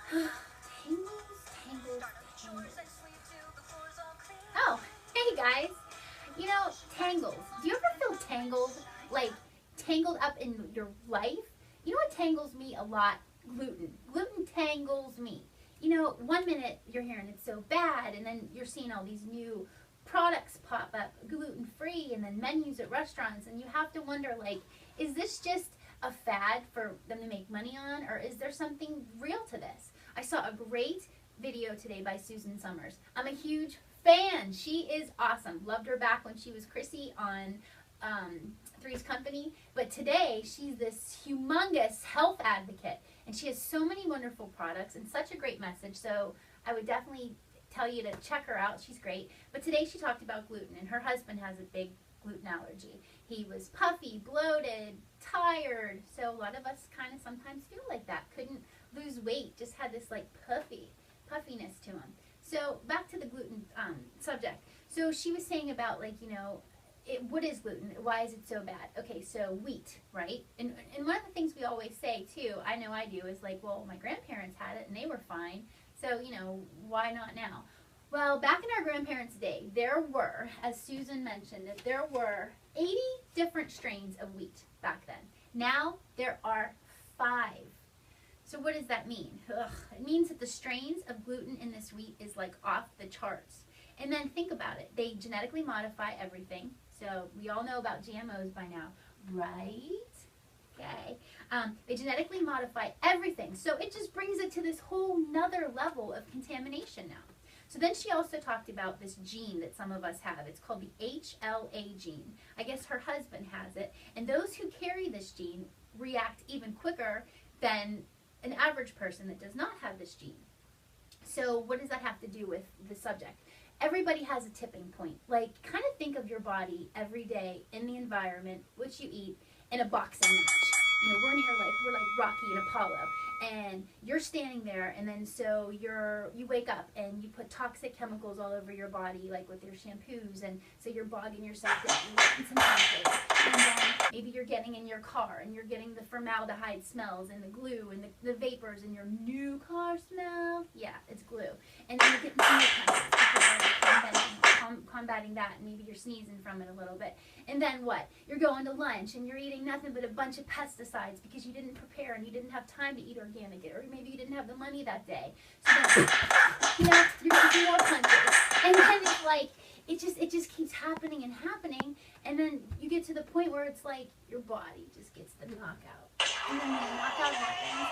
Tangles, tangles, tangles. Oh, hey guys. You know, tangles. Do you ever feel tangled? Like, tangled up in your life? You know what tangles me a lot? Gluten. Gluten tangles me. You know, one minute you're hearing it's so bad, and then you're seeing all these new products pop up, gluten free, and then menus at restaurants, and you have to wonder, like, is this just a fad for them to make money on, or is there something real to this? I saw a great video today by Susan Summers. I'm a huge fan. She is awesome. Loved her back when she was Chrissy on Three's Company. But today, she's this humongous health advocate. And she has so many wonderful products and such a great message. So I would definitely tell you to check her out. She's great. But today she talked about gluten. And her husband has a big gluten allergy. He was puffy, bloated, tired. So a lot of us kind of sometimes feel like that. Couldn't lose weight. Just had this like puffiness to him. So back to the gluten subject. So she was saying about, like, you know, what is gluten? Why is it so bad? Okay, so wheat, right? And one of the things we always say too, I know I do, is like, well, my grandparents had it and they were fine. So, you know, why not now? Well, back in our grandparents' day, there were, as Susan mentioned, that there were 80 different strains of wheat back then. Now there are 5. So what does that mean? Ugh. It means that the strains of gluten in this wheat is like off the charts. And then think about it. They genetically modify everything. So we all know about GMOs by now, right? Okay. They genetically modify everything. So it just brings it to this whole nother level of contamination now. So then she also talked about this gene that some of us have. It's called the HLA gene. I guess her husband has it. And those who carry this gene react even quicker than an average person that does not have this gene. So what does that have to do with the subject? Everybody has a tipping point. Like, kind of think of your body every day in the environment, which you eat, in a boxing match. You know, we're in here like, we're like Rocky and Apollo. And you're standing there, and then so you wake up and you put toxic chemicals all over your body, like with your shampoos, and so you're bogging yourself down, you're getting some pancakes, and then maybe you're getting in your car and you're getting the formaldehyde smells and the glue and the vapors and your new car smell. Yeah, it's glue. And then you're getting some more chemicals, combating that, and maybe you're sneezing from it a little bit. And then what? You're going to lunch and you're eating nothing but a bunch of pesticides because you didn't prepare and you didn't have time to eat organic, or maybe you didn't have the money that day. So then, you know, you're getting more punches. And then it's like, it just keeps happening and happening, and then you get to the point where it's like your body just gets the knockout. And then when the knockout happens,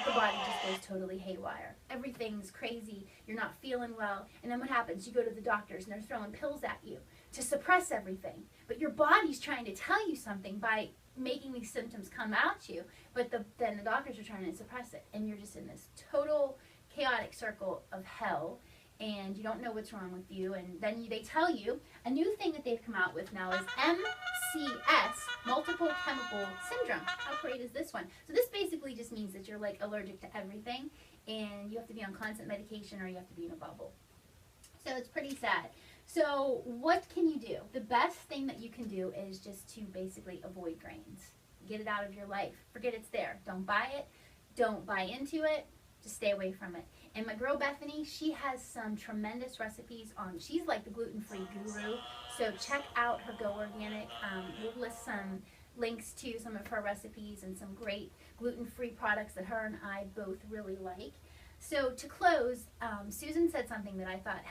the body just goes totally haywire. Everything's crazy. You're not feeling well. And then what happens? You go to the doctors and they're throwing pills at you to suppress everything. But your body's trying to tell you something by making these symptoms come at you. But then the doctors are trying to suppress it. And you're just in this total chaotic circle of hell. And you don't know what's wrong with you. And then they tell you a new thing that they've come out with now is MCS, multiple chemical syndrome. How great is this one? So this basically just means that you're like allergic to everything, and you have to be on constant medication, or you have to be in a bubble. So it's pretty sad. So what can you do? The best thing that you can do is just to basically avoid grains. Get it out of your life. Forget it's there. Don't buy it. Don't buy into it. Just stay away from it. And my girl Bethany, she has some tremendous recipes on, she's like the gluten-free guru. So check out her Go Organic. We'll list some links to some of her recipes and some great gluten-free products that her and I both really like. So to close, Susan said something that I thought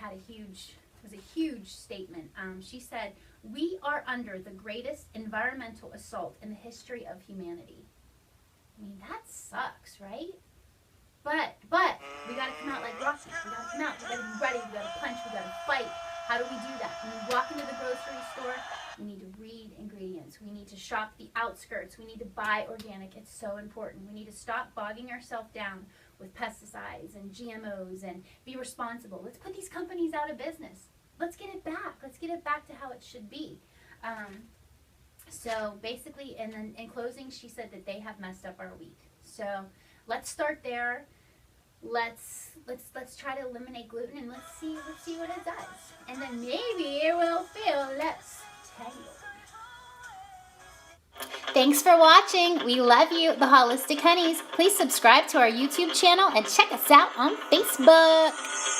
was a huge statement. She said, "We are under the greatest environmental assault in the history of humanity." I mean, that sucks, right? But we gotta come out like Rocky. We gotta come out. We gotta be ready. We gotta punch. We gotta fight. How do we do that? When we walk into the grocery store, we need to read ingredients. We need to shop the outskirts. We need to buy organic. It's so important. We need to stop bogging ourselves down with pesticides and GMOs and be responsible. Let's put these companies out of business. Let's get it back. Let's get it back to how it should be. So basically, and then in closing, she said that they have messed up our wheat. So let's start there. Let's try to eliminate gluten, and let's see what it does. And then maybe it will feel less tangled. Thanks for watching. We love you, the Holistic Honeys. Please subscribe to our YouTube channel and check us out on Facebook.